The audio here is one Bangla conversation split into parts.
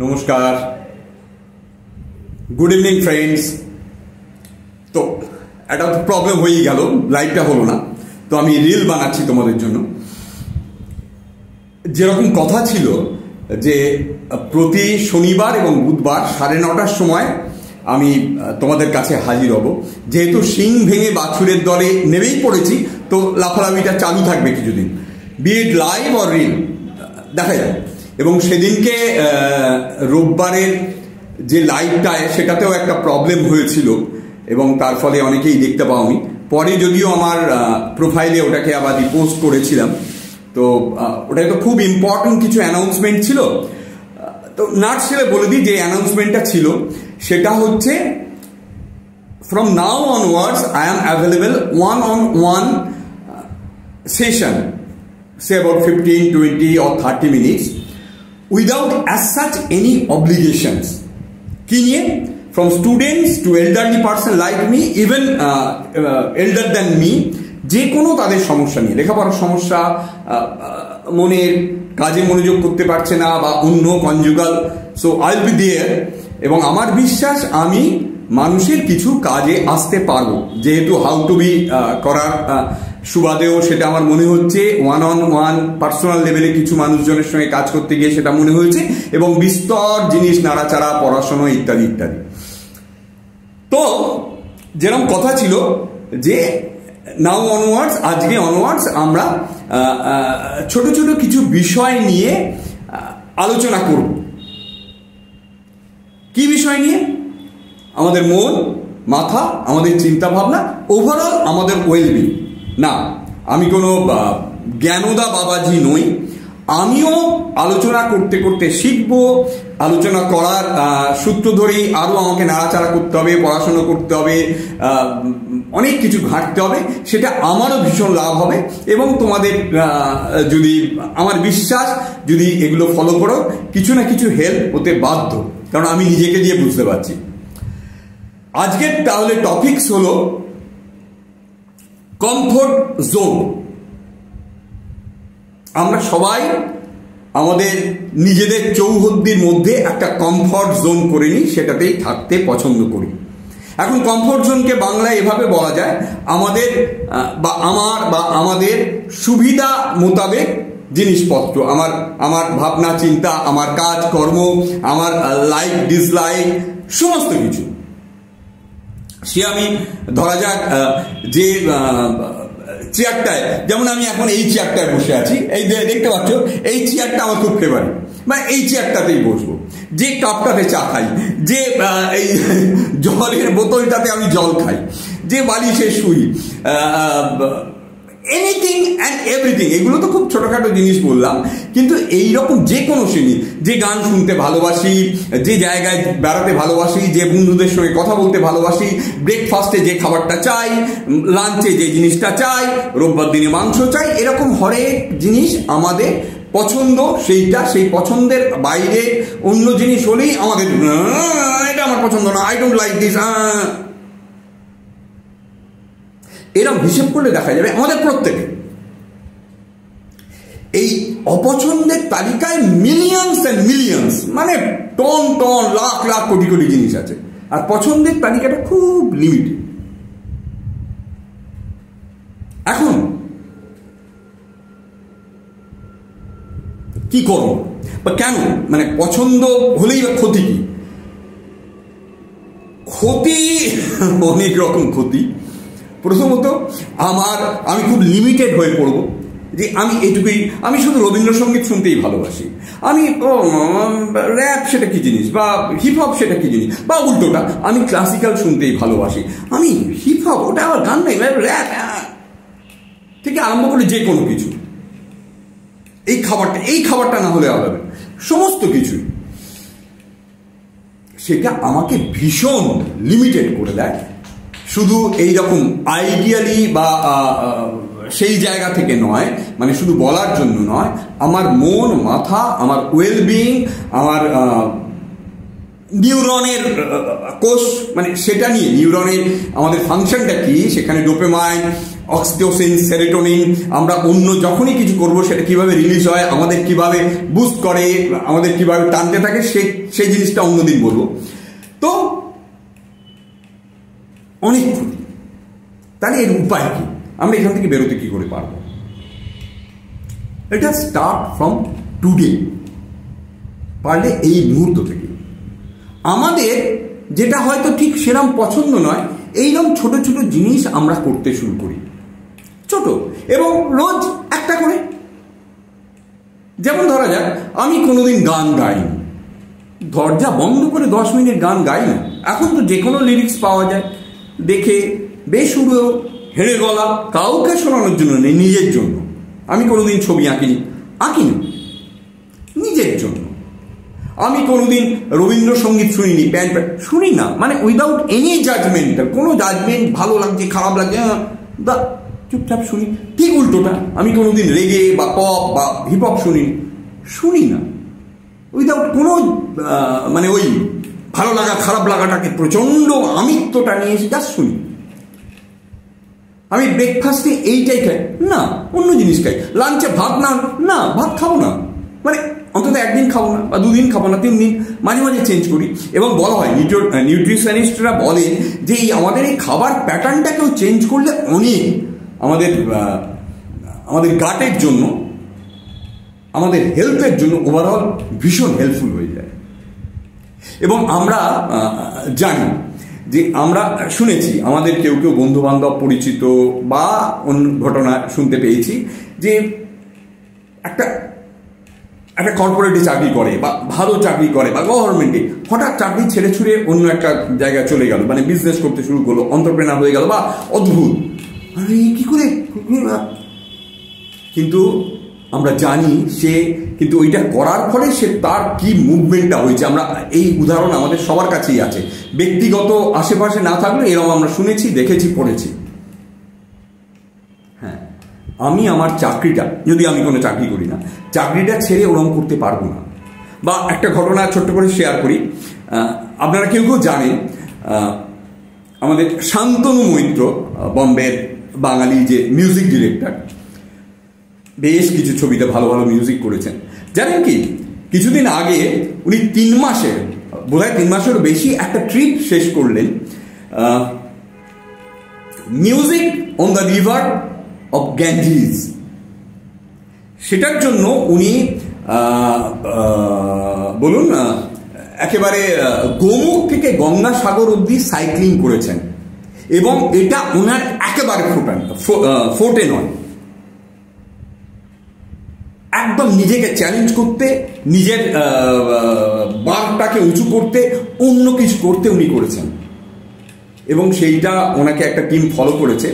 নমস্কার, গুড ইভিনিং ফ্রেন্ডস। তো একটা প্রবলেম হয়েই গেল, লাইভটা হলো না। তো আমি রিল বানাচ্ছি তোমাদের জন্য। যেরকম কথা ছিল যে প্রতি শনিবার এবং বুধবার 9:30টার সময় আমি তোমাদের কাছে হাজির হব। যেহেতু শিং ভেঙে বাছুরের দলে নেমেই পড়েছি, তো লাফালাফিটা চালু থাকবে কিছুদিন, বিট লাইভ অর রিল, দেখা যায়। এবং সেদিনকে রোববারের যে লাইভটায় সেটাতেও একটা প্রবলেম হয়েছিল এবং তার ফলে অনেকেই দেখতে পাওনি। পরে যদিও আমার প্রোফাইলে ওটাকে আবার রিপোস্ট করেছিলাম। তো ওটা তো খুব ইম্পর্টেন্ট কিছু অ্যানাউন্সমেন্ট ছিল। তো নাটসেলে বলে দিই যে অ্যানাউন্সমেন্টটা ছিল, সেটা হচ্ছে from now onwards I am available one-on-one session, say about 15, 20 or 30 minutes without as such any obligations. কি নিয়ে? From students to elderly person like me, even elder than me, যে কোনো তাদের সমস্যা নিয়ে, লেখাপড়ার সমস্যা, মনের কাজে মনোযোগ করতে পারছে না বা অন্য conjugal, so I will be there. এবং আমার বিশ্বাস আমি মানুষের কিছু কাজে আসতে পারবো, যেহেতু হাউ টু বি করার সুবাদেও সেটা আমার মনে হচ্ছে, ওয়ান পার্সোনাল লেভেলে কিছু মানুষজনের সঙ্গে কাজ করতে গিয়ে সেটা মনে হয়েছে, এবং বিস্তর জিনিস, নাড়াচাড়া, পড়াশোনা ইত্যাদি ইত্যাদি। তো যেরকম কথা ছিল যে নাও অনওয়ার্ডস, আজকে অনওয়ার্ডস আমরা ছোট ছোট কিছু বিষয় নিয়ে আলোচনা করব। কি বিষয় নিয়ে? আমাদের মন, মাথা, আমাদের চিন্তা ভাবনা, ওভারঅল আমাদের ওয়েলবিং। না, আমি কোনো জ্ঞানদা বাবাজি নই। আমিও আলোচনা করতে করতে শিখব। আলোচনা করার সূত্র ধরেই আরও আমাকে নাড়াচাড়া করতে হবে, পড়াশোনা করতে হবে, অনেক কিছু ঘাঁটতে হবে। সেটা আমারও ভীষণ লাভ হবে। এবং তোমাদের যদি, আমার বিশ্বাস, যদি এগুলো ফলো করো, কিছু না কিছু হেল্প হতে বাধ্য, কারণ আমি নিজেকে দিয়ে বুঝতে পারছি। আজকের তাহলে টপিকস হলো কমফোর্ট জোন। আমরা সবাই আমাদের নিজেদের চৌহদ্দির মধ্যে একটা কমফর্ট জোন করে নিই, সেটাতেই থাকতে পছন্দ করি। এখন কমফর্ট জোনকে বাংলায় এভাবে বলা যায়, আমাদের বা আমার বা আমাদের সুবিধা মোতাবেক জিনিসপত্র, আমার ভাবনা চিন্তা, আমার কাজ কর্ম, আমার লাইক ডিসলাইক, সমস্ত কিছু। সে আমি ধরা যাক যে চেয়ারটায়, যেমন আমি এখন এই চেয়ারটায় বসে আছি, এই দেখতে পাচ্ছ, এই চেয়ারটা আমার খুব ফেভারিট, মানে এই চেয়ারটাতেই বসবো। যে কাপটাতে চা খাই, যে এই জলের বোতলটাতে আমি জল খাই, যে বালিশে শুই, এনিথিং অ্যান্ড এভরিথিং। এগুলো তো খুব ছোটখাটো জিনিস বললাম, কিন্তু এইরকম যে কোনো শ্রেণী, যে গান শুনতে ভালোবাসি, যে জায়গায় বেড়াতে ভালোবাসি, যে বন্ধুদের সঙ্গে কথা বলতে ভালোবাসি, ব্রেকফাস্টে যে খাবারটা চাই, লাঞ্চে যে জিনিসটা চাই, রোববার দিনে মাংস চাই, এরকম হরেক জিনিস আমাদের পছন্দ। সেইটা, সেই পছন্দের বাইরে অন্য জিনিস হলেই আমাদের এটা আমার পছন্দ না, আই ডোন্ট লাইক দিস। এরকম হিসেব করলে দেখা যাবে আমাদের প্রত্যেকে এই অপছন্দের তালিকায় মিলিয়ন্স অ্যান্ড মিলিয়ন্স, মানে টন টন, লাখ লাখ, কোটি কোটি জিনিস আছে, আর পছন্দের তালিকাটা খুব লিমিটেড। এখন কি করব বা কেন, মানে পছন্দ হলেই বা ক্ষতি কি? ক্ষতি অনেক রকম ক্ষতি। প্রথমত আমি খুব লিমিটেড হয়ে পড়ব, যে আমি এটুকুই, আমি শুধু রবীন্দ্রসঙ্গীত শুনতেই ভালোবাসি, আমি র্যাপ সেটা কি জিনিস, বা হিপ হপ সেটা কি জিনিস, বা উল্টোটা আমি ক্লাসিক্যাল শুনতেই ভালোবাসি, আমি হিপ হপ ওটা আমার গান নেই, র্যাপ থেকে আরম্ভ করে যে কোনো কিছু, এই খাবারটা না হলে হবে, সমস্ত কিছুই সেটা আমাকে ভীষণ লিমিটেড করে দেয়। শুধু এইরকম আইডিয়ালি বা সেই জায়গা থেকে নয়, মানে শুধু বলার জন্য নয়, আমার মন, মাথা, আমার ওয়েলবিং, আমার নিউরনের কোষ, মানে সেটা নিয়ে, নিউরনের আমাদের ফাংশনটা কি, সেখানে ডোপামাইন, অক্সিটোসিন, সেরোটোনিন, আমরা অন্য যখনই কিছু করব সেটা কিভাবে রিলিজ হয়, আমাদের কিভাবে বুস্ট করে, আমাদের কিভাবে টানতে থাকে, সেই জিনিসটা অন্যদিন বলবো। তো অনেক ক্ষতি। তাহলে এর উপায় কি? আমরা এখান থেকে বেরোতে কি করে পারবো? এটা স্টার্ট ফ্রম টুডে, পারলে এই মুহূর্ত থেকে। আমাদের যেটা হয়তো ঠিক সেরকম পছন্দ নয়, এইরকম ছোট ছোট জিনিস আমরা করতে শুরু করি, ছোট, এবং রোজ একটা করে। যেমন ধরা যাক, আমি কোনোদিন গান গাইনি, দরজা বন্ধ করে 10 মিনিট গান গাই না। এখন তো যে কোনো লিরিক্স পাওয়া যায়, দেখে বেসুরো হেড়ে গলা, কাউকে শোনানোর জন্য নেই, নিজের জন্য। আমি কোনোদিন ছবি আঁকিনি, নিজের জন্য। আমি কোনোদিন রবীন্দ্রসঙ্গীত শুনিনি, শুনি না, মানে উইদাউট এনি জাজমেন্ট, কোনো জাজমেন্ট, ভালো লাগছে খারাপ লাগছে চুপচাপ শুনি। ঠিক উল্টোটা, আমি কোনোদিন রেগে বা পপ বা হিপহপ শুনি না, উইদাউট কোনো মানে ওই ভালো লাগা খারাপ লাগাটাকে প্রচন্ড আমিত্বটা নিয়ে এসে জাস্ট শুনি। আমি ব্রেকফাস্টে এইটাই খাই না, অন্য জিনিস খাই। লাঞ্চে ভাত না ভাত খাবো না, মানে অন্তত একদিন খাবো না, বা 2 দিন খাবো না, 3 দিন, মাঝে মাঝে চেঞ্জ করি। এবং বলা হয়, নিউট্রিশনিস্টরা বলে যে আমাদের এই খাবার প্যাটার্নটাকেও চেঞ্জ করলে অনেক আমাদের গাটের জন্য, আমাদের হেলথের জন্য ওভারঅল ভীষণ হেল্পফুল হয়ে যায়। এবং আমরা জানি যে, আমরা শুনেছি, আমাদের কেউ কেউ বন্ধু বান্ধব, পরিচিত বা অন্য ঘটনা শুনতে পেয়েছি যে একটা কর্পোরেটে চাকরি করে বা ভালো চাকরি করে বা গভর্নমেন্টে, হঠাৎ চাকরি ছেড়ে ছুড়ে অন্য একটা জায়গায় চলে গেল, মানে বিজনেস করতে শুরু করলো, এন্টারপ্রেনার হয়ে গেল, বা অদ্ভুত কি করে। কিন্তু আমরা জানি সে কিন্তু ওইটা করার ফলে সে তার কি মুভমেন্টটা হয়েছে, আমরা এই উদাহরণ আমাদের সবার কাছেই আছে, ব্যক্তিগত আশেপাশে না থাকলে এরকম আমরা শুনেছি, দেখেছি, পড়েছি। হ্যাঁ, আমি আমার চাকরিটা, যদি আমি কোনো চাকরি করি না, চাকরিটা ছেড়ে ওরকম করতে পারবো না। বা একটা ঘটনা ছোট্ট করে শেয়ার করি, আপনারা কেউ কেউ জানেন, আমাদের শান্তনু মৈত্র, বম্বের বাঙালি যে মিউজিক ডিরেক্টর, বেশ কিছু ছবিতে ভালো ভালো মিউজিক করেছেন। জানেন কি, কিছুদিন আগে উনি 3 মাসের, বোধহয় 3 মাসেরও বেশি একটা ট্রিপ শেষ করলেন, music on the river of Ganges. সেটার জন্য উনি বলুন একেবারে গোমুখ থেকে গঙ্গাসাগর অব্দি সাইক্লিং করেছেন, এবং এটা ওনার একেবারে ফোর্টে নয়। একদম নিজেকে চ্যালেঞ্জ করতে, নিজের বারটাকে উঁচু করতে, অন্য কিছু করতে উনি করেছেন। এবং সেইটা ওনাকে একটা টিম ফলো করেছে,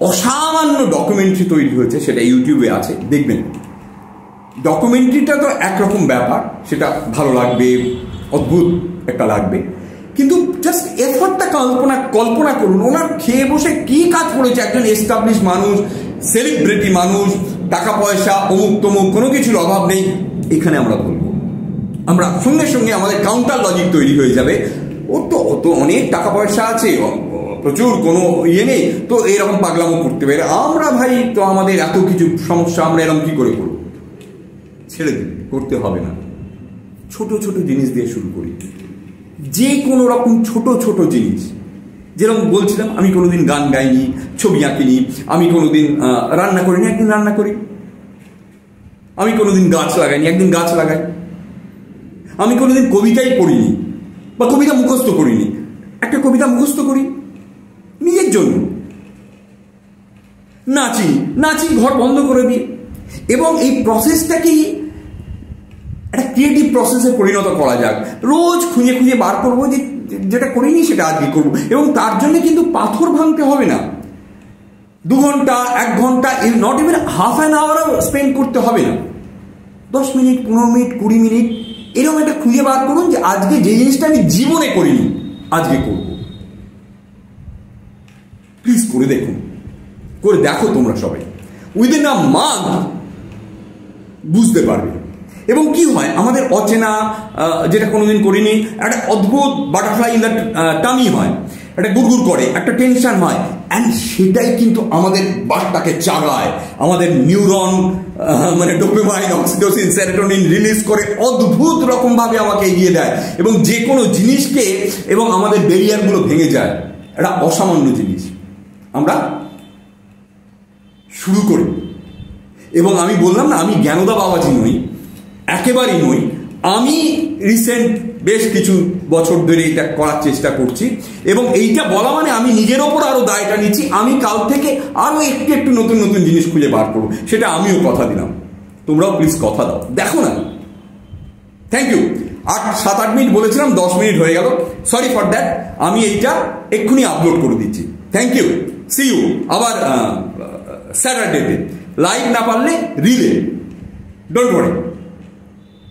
অসামান্য ডকুমেন্টারি তৈরি হয়েছে, সেটা ইউটিউবে আছে, দেখবেন। ডকুমেন্টারিটা তো একরকম ব্যাপার, সেটা ভালো লাগবে, অদ্ভুত একটা লাগবে, কিন্তু জাস্ট এফর্টটা কল্পনা করুন, ওনার খেয়ে বসে কি কাজ করেছে একজন এস্টাবলিশ মানুষ, সেলিব্রিটি মানুষ, টাকা পয়সা অমুক তমুক কোনো কিছুর অভাব নেই। এখানে আমরা বলবো, আমরা সঙ্গে সঙ্গে আমাদের কাউন্টার লজিক তৈরি হয়ে যাবে, ওর তো অনেক টাকা পয়সা আছে, প্রচুর, কোনো নেই, তো এরকম পাগলামো করতে পারে। আমরা ভাই তো আমাদের এত কিছু সমস্যা, আমরা এরকম কি করে করবো? ছেড়ে দিন, করতে হবে না। ছোট ছোট জিনিস দিয়ে শুরু করি, যে কোনো রকম ছোট ছোট জিনিস। যেরকম বলছিলাম, আমি কোনোদিন গান গাইনি, ছবি আঁকিনি, আমি কোনোদিন রান্না করিনি, একদিন রান্না করি। আমি কোনোদিন গাছ লাগাইনি, একদিন গাছ লাগাই। আমি কোনোদিন কবিতাই পড়িনি বা কবিতা মুখস্থ করিনি, একটা কবিতা মুখস্থ করি নিজের জন্য। নাচি ঘর বন্ধ করে দিই। এবং এই প্রসেসটাকেই একটা ক্রিয়েটিভ প্রসেসে পরিণত করা যাক। রোজ খুঁজে খুঁজে বার করবো যে যেটা করিনি সেটা আজকে করবো, এবং তার জন্য কিন্তু পাথর ভাঙতে হবে না। 2 ঘন্টা, 1 ঘন্টা, নট ইভেন হাফ অ্যান আওয়ারও স্পেন্ড করতে হবে না। 10 মিনিট, 15 মিনিট, 20 মিনিট, এরকম একটা খুঁজে বার করুন যে আজকে যে জিনিসটা আমি জীবনে করিনি আজকে করব। প্লিজ করে দেখুন, করে দেখো তোমরা সবাই, উইদিন আ মান্থ বুঝতে পারবে। এবং কি হয়, আমাদের অচেনা, যেটা কোনোদিন করিনি, একটা অদ্ভুত বাটারফ্লাই ইন দ্য টামি হয়, একটা গুড়গুড় করে, একটা টেনশন হয়, অ্যান্ড সেটাই কিন্তু আমাদের বাটটাকে চাগায়, আমাদের নিউরন মানে ডোপামাইন, অক্সিটোসিন, সেরোটোনিন রিলিজ করে অদ্ভুত রকমভাবে আমাকে এগিয়ে দেয় এবং যে কোনো জিনিসকে, এবং আমাদের ব্যারিয়ারগুলো ভেঙে যায়। এটা অসামান্য জিনিস। আমরা শুরু করি, এবং আমি বললাম না আমি জ্ঞানদা বাবাজি নই, একেবারেই নই। আমি রিসেন্ট বেশ কিছু বছর ধরে এটা করার চেষ্টা করছি, এবং এইটা বলা মানে আমি নিজের ওপর আরো দায়টা নিচ্ছি। আমি কাল থেকে আরো একটু একটু নতুন নতুন জিনিস খুঁজে বার করবো, সেটা আমিও কথা দিলাম। তোমরাও প্লিজ কথা দাও, দেখো না। Thank you. 7-8 মিনিট বলেছিলাম, 10 মিনিট হয়ে গেল, সরি ফর দ্যাট। আমি এইটা এক্ষুনি আপলোড করে দিচ্ছি। Thank you, see you. আবার স্যাটারডেতে লাইভ না পারলে রিলে, ডোন্ট ওয়ারি।